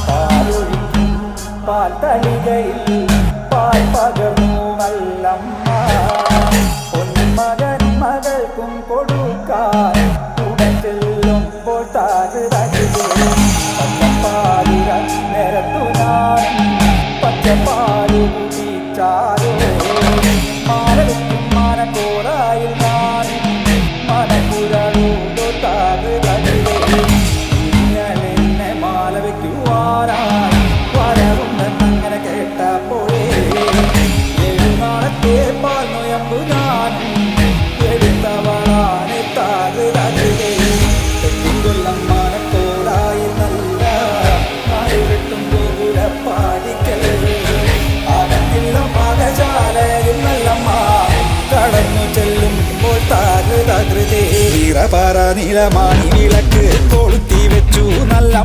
പാലൊഴിക്കും പാൽത്തളികയിൽ പാൽ പകർന്നു നല്ലമ്മ പൊന്മകൻ മകൾക്കും കൊടുക്കാൻ കൂടെ ചെല്ലുമ്പോൾ പച്ചപ്പാലിര നിരത്തു ഞാൻ പച്ചപ്പാലു കുടിച്ചാലോ മാലവയ്ക്കും മാനക്കോറായിൽ ഞാൻ മനക്കുരളൂതോ ഇങ്ങനെ മാല വയ്ക്കുവാനായി വരവുണ്ടെന്നങ്ങനെ കേട്ടപ്പോഴേ എഴുനാളത്തെ പാൽ നൊയമ്പു ഞാൻ എടുത്തവളാണ് തെറ്റിക്കൊല്ലം മാനക്കോടായി നല്ല നാടുകെട്ടും ഗോപുരപ്പാടിക്കൽ ആകത്തില്ല പാകശാലയിൽ നല്ലമ്മ കടന്നു ചെല്ലുമ്പോൾ താകൃതേ വീറപാറ നീലമാണി വിളക്ക് കൊളുത്തി വെച്ചു നല്ല